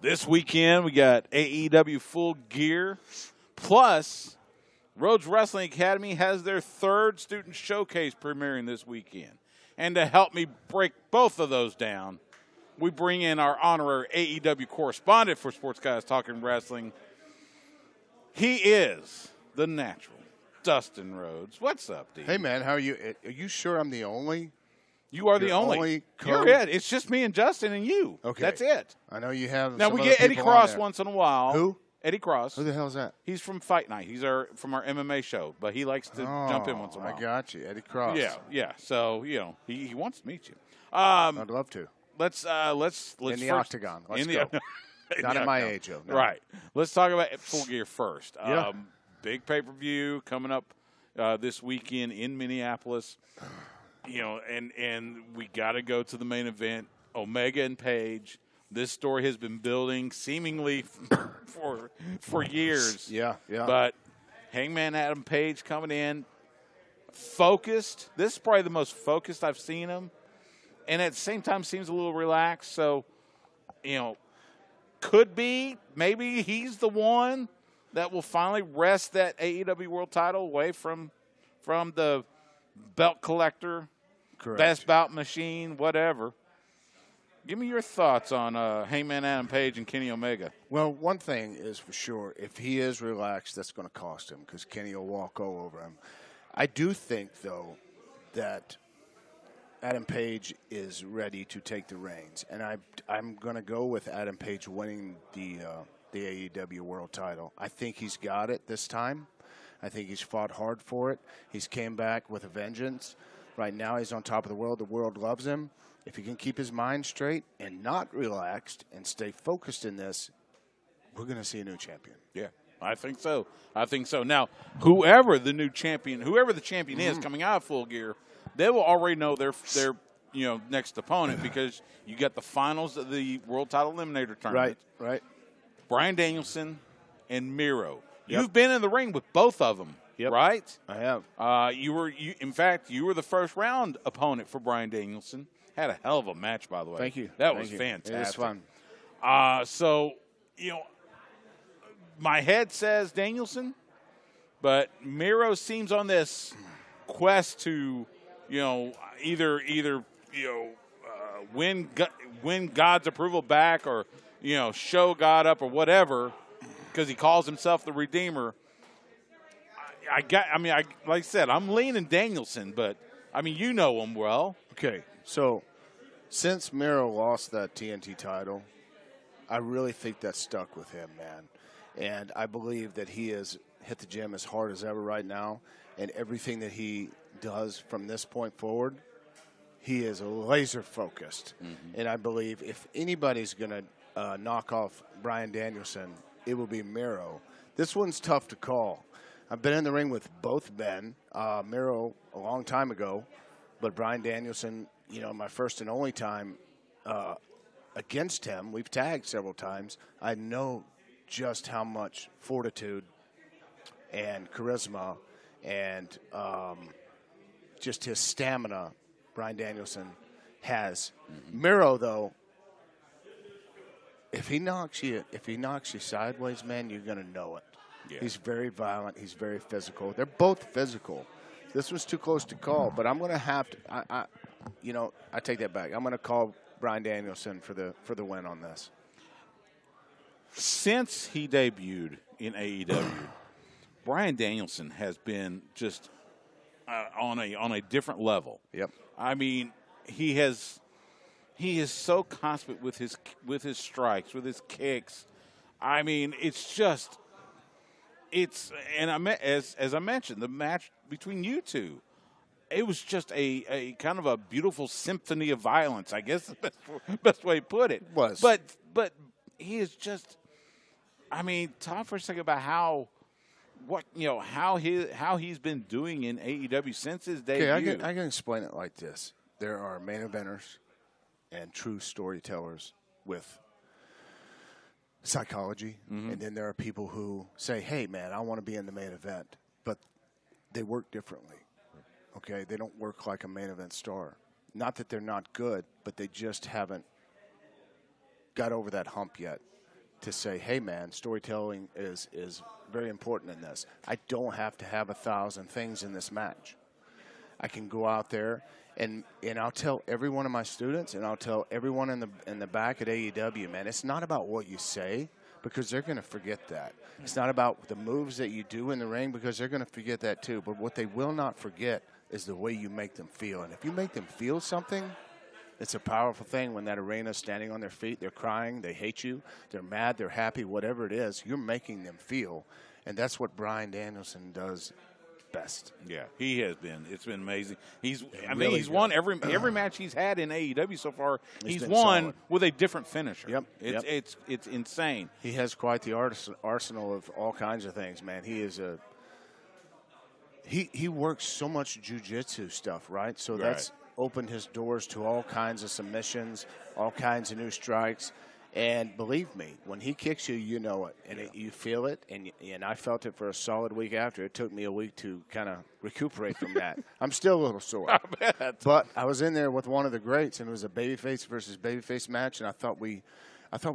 This weekend, we got AEW Full Gear, plus Rhodes Wrestling Academy has their third student showcase premiering this weekend. And to help me break both of those down, we bring in our honorary AEW correspondent for Sports Guys Talking Wrestling. He is the natural Dustin Rhodes. What's up, D? Hey, man, how are you? Are you sure I'm the only? You are the only. You're it. It's just me and Justin and you. Okay. That's it. I know you have. Now, some we other get Eddie people on Cross there. once in a while. Who? Eddie Cross. Who the hell is that? He's from Fight Night. He's from our MMA show, but he likes to jump in once in a while. I got you, Eddie Cross. Yeah. So, he wants to meet you. I'd love to. Let's in the octagon. Let's go. Not at my age, though. No. Right. Let's talk about Full Gear first. Yeah. Big pay-per-view coming up this weekend in Minneapolis. And we got to go to the main event. Omega and Page. This story has been building seemingly for years. Yeah. But Hangman Adam Page coming in, focused. This is probably the most focused I've seen him, and at the same time seems a little relaxed. So, could be maybe he's the one that will finally wrest that AEW World Title away from the belt collector. Correct. Best bout machine, whatever. Give me your thoughts on Hangman Adam Page and Kenny Omega. Well, one thing is for sure, if he is relaxed, that's going to cost him because Kenny will walk all over him. I do think, though, that Adam Page is ready to take the reins, and I'm going to go with Adam Page winning the AEW World Title. I think he's got it this time. I think he's fought hard for it. He's came back with a vengeance. Right now he's on top of the world. The world loves him. If he can keep his mind straight and not relaxed and stay focused in this, we're going to see a new champion. Yeah, I think so. Now, whoever the champion is coming out of Full Gear, they will already know their next opponent because you got the finals of the World Title Eliminator Tournament. Right. Bryan Danielson and Miro. Yep. You've been in the ring with both of them. Yep. Right? I have. In fact, you were the first round opponent for Bryan Danielson. Had a hell of a match, by the way. Thank you. That was fantastic. It was fun. So, my head says Danielson, but Miro seems on this quest to, either win God's approval back or, show God up or whatever, because he calls himself the Redeemer. Like I said, I'm leaning Danielson, but you know him well. Okay, so since Miro lost that TNT title, I really think that stuck with him, man. And I believe that he has hit the gym as hard as ever right now, and everything that he does from this point forward, he is laser focused. Mm-hmm. And I believe if anybody's going to knock off Bryan Danielson, it will be Miro. This one's tough to call. I've been in the ring with both men, Miro a long time ago, but Bryan Danielson, my first and only time against him. We've tagged several times. I know just how much fortitude and charisma and just his stamina Bryan Danielson has. Mm-hmm. Miro, though, if he knocks you sideways, man, you're going to know it. Yeah. He's very violent. He's very physical. They're both physical. This was too close to call, but I'm going to have to. I take that back. I'm going to call Bryan Danielson for the win on this. Since he debuted in AEW, Bryan Danielson has been just on a different level. Yep. He is so constant with his strikes, with his kicks. As I mentioned, the match between you two, it was just a kind of a beautiful symphony of violence, I guess the best way to put it. Was. But he is just, talk for a second about how he's been doing in AEW since his debut. Okay, I can explain it like this. There are main eventers and true storytellers with psychology, and then there are people who say, hey, man, I want to be in the main event, but they work differently, okay? They don't work like a main event star. Not that they're not good, but they just haven't got over that hump yet to say, hey, man, storytelling is very important in this. I don't have to have 1,000 things in this match. I can go out there, and I'll tell every one of my students, and I'll tell everyone in the back at AEW, man, it's not about what you say, because they're going to forget that. It's not about the moves that you do in the ring, because they're going to forget that too. But what they will not forget is the way you make them feel. And if you make them feel something, it's a powerful thing when that arena's standing on their feet, they're crying, they hate you, they're mad, they're happy, whatever it is, you're making them feel. And that's what Bryan Danielson does best. Yeah, he has been. It's been amazing. I think really he's won every match he's had in AEW so far. He's won solid. with a different finisher. Yep. It's insane. He has quite the arsenal of all kinds of things, man. He is he works so much jiu-jitsu stuff, right? So that's opened his doors to all kinds of submissions, all kinds of new strikes. And believe me, when he kicks you, you know it, and you feel it, and I felt it for a solid week after. It took me a week to kind of recuperate from that. I'm still a little sore. I bet. But I was in there with one of the greats, and it was a babyface versus babyface match, and I thought we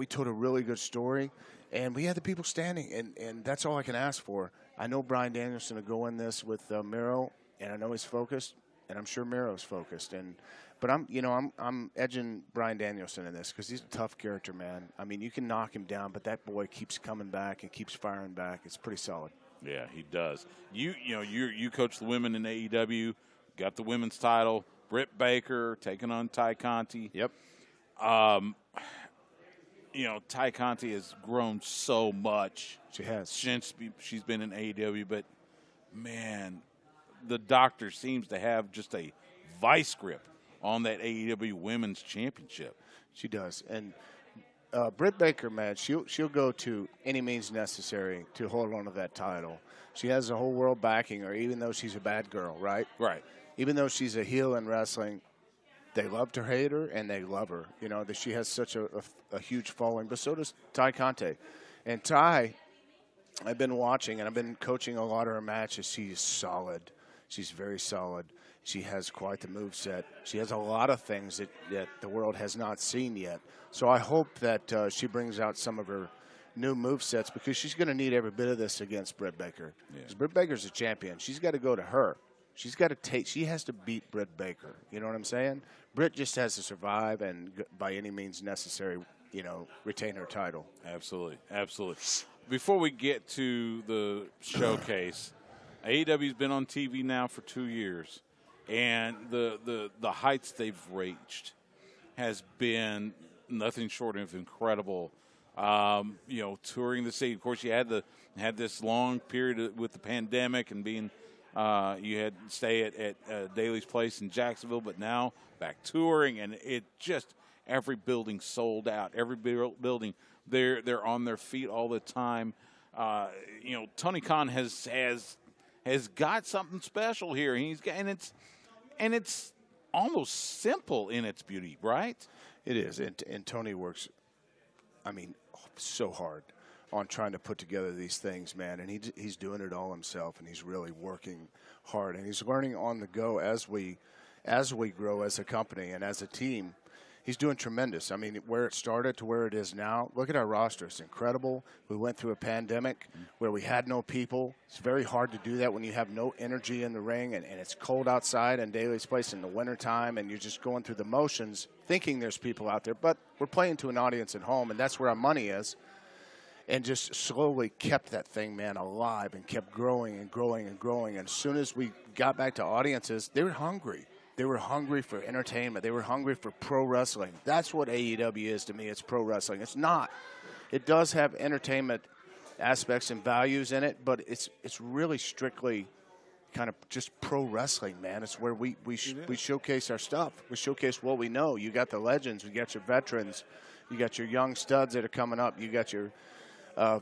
told a really good story, and we had the people standing, and that's all I can ask for. I know Bryan Danielson will go in this with Miro, and I know he's focused, and I'm sure Miro's focused, but I'm edging Bryan Danielson in this because he's a tough character, man. I mean, you can knock him down, but that boy keeps coming back and keeps firing back. It's pretty solid. Yeah, he does. You coach the women in AEW, got the women's title. Britt Baker taking on Ty Conti. Yep. Ty Conti has grown so much. She has. Since she's been in AEW, but man, the doctor seems to have just a vice grip on that AEW Women's Championship. She does. And Britt Baker, man, she'll go to any means necessary to hold on to that title. She has the whole world backing her, even though she's a bad girl, right? Right. Even though she's a heel in wrestling, they love to hate her, and they love her. You know, that she has such a huge following, but so does Ty Conti. And Ty, I've been watching, and I've been coaching a lot of her matches. She's solid. She's very solid. She has quite the moveset. She has a lot of things that the world has not seen yet. So I hope that she brings out some of her new movesets, because she's going to need every bit of this against Britt Baker. Because Britt Baker's a champion. She's got to go to her. She has to beat Britt Baker. You know what I'm saying? Britt just has to survive and, by any means necessary, retain her title. Absolutely. Absolutely. Before we get to the showcase, AEW's been on TV now for 2 years, and the heights they've reached has been nothing short of incredible. Touring the city. Of course, you had this long period with the pandemic and being you had to stay at Daly's Place in Jacksonville, but now back touring, and it just every building sold out. Every building, they're on their feet all the time. Tony Khan has got something special here. And it's almost simple in its beauty, right? It is, and Tony works, so hard on trying to put together these things, man. And he's doing it all himself, and he's really working hard, and he's learning on the go as we grow as a company and as a team. He's doing tremendous. I mean, where it started to where it is now, look at our roster. It's incredible. We went through a pandemic where we had no people. It's very hard to do that when you have no energy in the ring and it's cold outside in Daly's Place in the wintertime, and you're just going through the motions thinking there's people out there. But we're playing to an audience at home, and that's where our money is. And just slowly kept that thing, man, alive and kept growing and growing and growing. And as soon as we got back to audiences, they were hungry. They were hungry for entertainment. They were hungry for pro wrestling. That's what AEW is to me. It's pro wrestling. It's not. It does have entertainment aspects and values in it, but it's really strictly kind of just pro wrestling, man. It's where we showcase our stuff. We showcase what we know. You got the legends. You got your veterans. You got your young studs that are coming up. You got your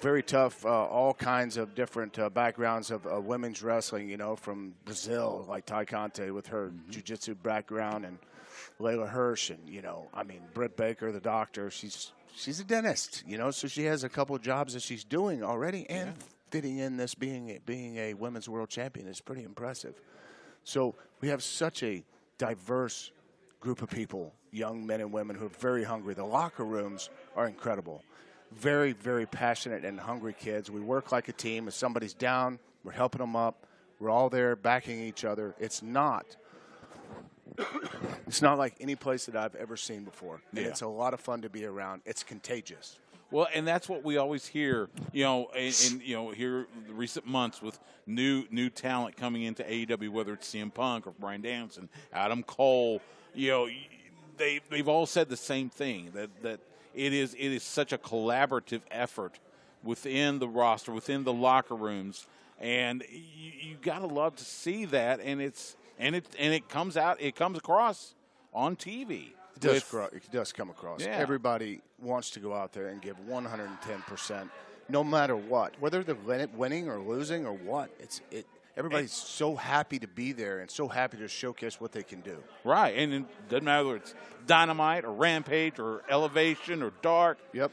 very tough, all kinds of different backgrounds of women's wrestling, from Brazil, like Ty Conti with her jiu-jitsu background, and Layla Hirsch, and, Britt Baker, the doctor. She's a dentist, so she has a couple of jobs that she's doing already, and fitting in this being a women's world champion is pretty impressive. So we have such a diverse group of people, young men and women who are very hungry. The locker rooms are incredible. very, very passionate and hungry kids. We work like a team. If somebody's down, we're helping them up. We're all there backing each other. It's not like any place that I've ever seen before. And it's a lot of fun to be around. It's contagious. Well, and that's what we always hear, and here the recent months with new talent coming into AEW, whether it's CM Punk or Bryan Danielson, Adam Cole, they've all said the same thing, that it is such a collaborative effort within the roster, within the locker rooms, and you gotta love to see that, and it comes across on TV. It does come across. Yeah. Everybody wants to go out there and give 110%, no matter what, whether they're winning or losing or what. Everybody's so happy to be there and so happy to showcase what they can do. Right, and it doesn't matter whether it's Dynamite or Rampage or Elevation or Dark. Yep.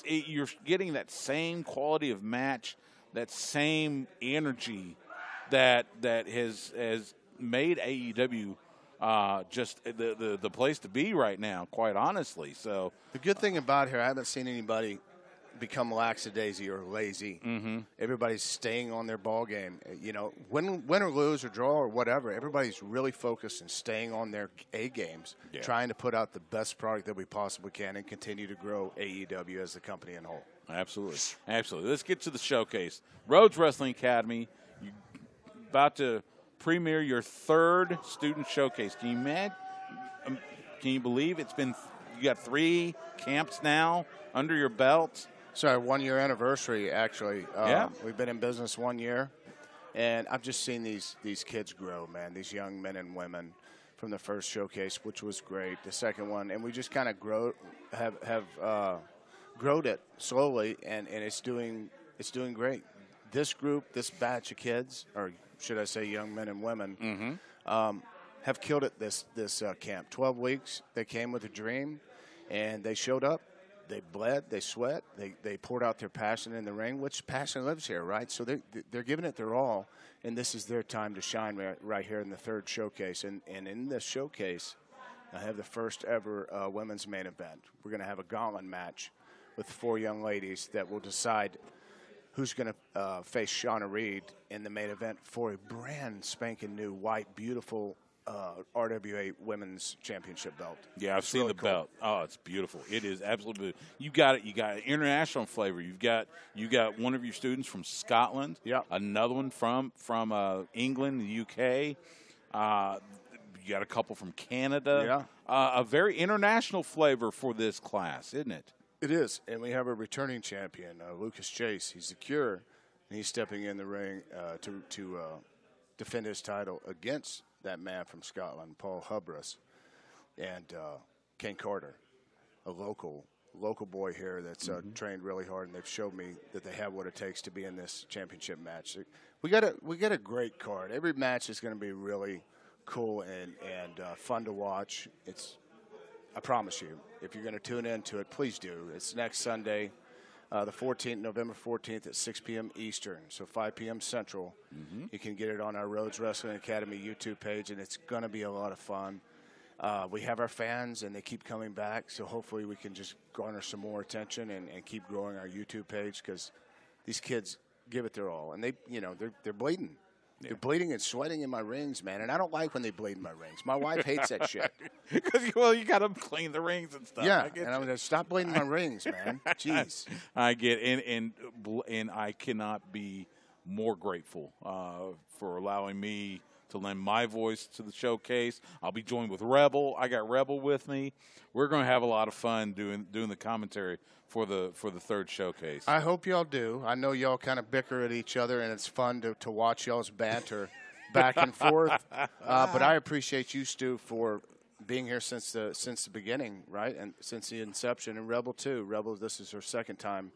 You're getting that same quality of match, that same energy that has made AEW just the place to be right now, quite honestly. So the good thing about here, I haven't seen anybody become lackadaisy or lazy. Mm-hmm. Everybody's staying on their ball game. Win or lose or draw or whatever, everybody's really focused and staying on their A games, trying to put out the best product that we possibly can and continue to grow AEW as the company in whole. Absolutely. Let's get to the showcase. Rhodes Wrestling Academy, you're about to premiere your third student showcase. Can you believe you got 3 camps now under your belt? Sorry, 1 year anniversary, actually. Yeah. We've been in business 1 year, and I've just seen these kids grow, man, these young men and women from the first showcase, which was great, the second one, and we just kind of have growed it slowly, and it's doing great. This group, this batch of kids, or should I say young men and women, have killed it this camp. 12 weeks, they came with a dream, and they showed up. They bled, they sweat, they poured out their passion in the ring, which passion lives here, right? So they're giving it their all, and this is their time to shine right here in the third showcase. And in this showcase, I have the first ever women's main event. We're going to have a gauntlet match with 4 young ladies that will decide who's going to face Shauna Reed in the main event for a brand spanking new white, beautiful RWA Women's Championship belt. Yeah, I've seen the belt. Oh, it's beautiful. It is absolutely beautiful. You got it. You got international flavor. You got one of your students from Scotland. Yeah. Another one from England, the UK. You got a couple from Canada. Yeah. A very international flavor for this class, isn't it? It is, and we have a returning champion, Lucas Chase. He's the Cure, and he's stepping in the ring to defend his title against that man from Scotland, Paul Hubris, and Ken Carter, a local boy here that's trained really hard, and they've showed me that they have what it takes to be in this championship match. We got a great card. Every match is going to be really cool and fun to watch. I promise you, if you're going to tune into it, please do. It's next Sunday, the 14th, November 14th at 6 p.m. Eastern, so 5 p.m. Central. Mm-hmm. You can get it on our Rhodes Wrestling Academy YouTube page, and it's going to be a lot of fun. We have our fans, and they keep coming back, so hopefully we can just garner some more attention and keep growing our YouTube page because these kids give it their all, and they're bleeding. Yeah. They're bleeding and sweating in my rings, man, and I don't like when they bleed in my rings. My wife hates that shit. Because you got to clean the rings and stuff. Yeah, and I'm going to stop bleeding my rings, man. Jeez. I get it, and I cannot be more grateful for allowing me to lend my voice to the showcase. I'll be joined with Rebel. I got Rebel with me. We're going to have a lot of fun doing the commentary for the third showcase. I hope y'all do. I know y'all kind of bicker at each other, and it's fun to watch y'all's banter back and forth. But I appreciate you, Stu, for being here since the beginning, right, and since the inception. And Rebel too. Rebel, this is her second time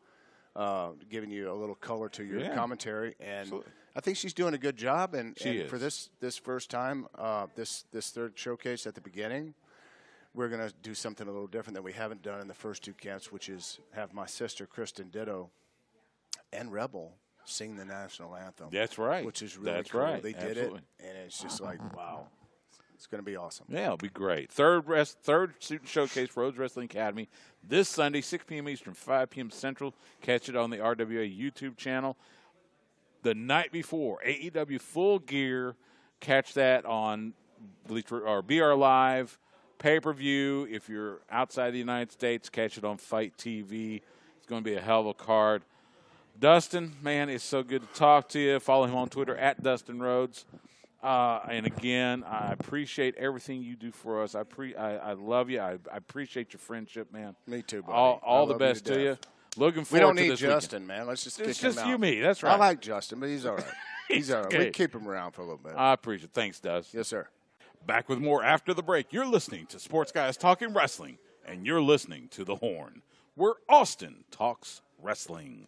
giving you a little color to your commentary, and absolutely. I think she's doing a good job. And for this first time, this third showcase at the beginning, we're going to do something a little different that we haven't done in the first 2 camps, which is have my sister, Kristen Ditto, and Rebel sing the national anthem. That's right. Which is really That's cool. right. They did Absolutely. it, and it's just like, wow. It's going to be awesome. Yeah, it'll be great. Third student showcase, Rhodes Wrestling Academy, this Sunday, 6 p.m. Eastern, 5 p.m. Central. Catch it on the RWA YouTube channel. The night before, AEW Full Gear. Catch that on BR Live, pay-per-view. If you're outside the United States, catch it on Fight TV. It's going to be a hell of a card. Dustin, man, it's so good to talk to you. Follow him on Twitter at Dustin Rhodes. And again, I appreciate everything you do for us. I love you. I appreciate your friendship, man. Me too, buddy. All the best to you. Looking forward to this. We don't need Justin, man. Let's just kick him out. It's just you, me. That's right. I like Justin, but he's all right. He's all right. Okay. We keep him around for a little bit. I appreciate it. Thanks, Dustin. Yes, sir. Back with more after the break. You're listening to Sports Guys Talking Wrestling, and you're listening to The Horn, where Austin talks wrestling.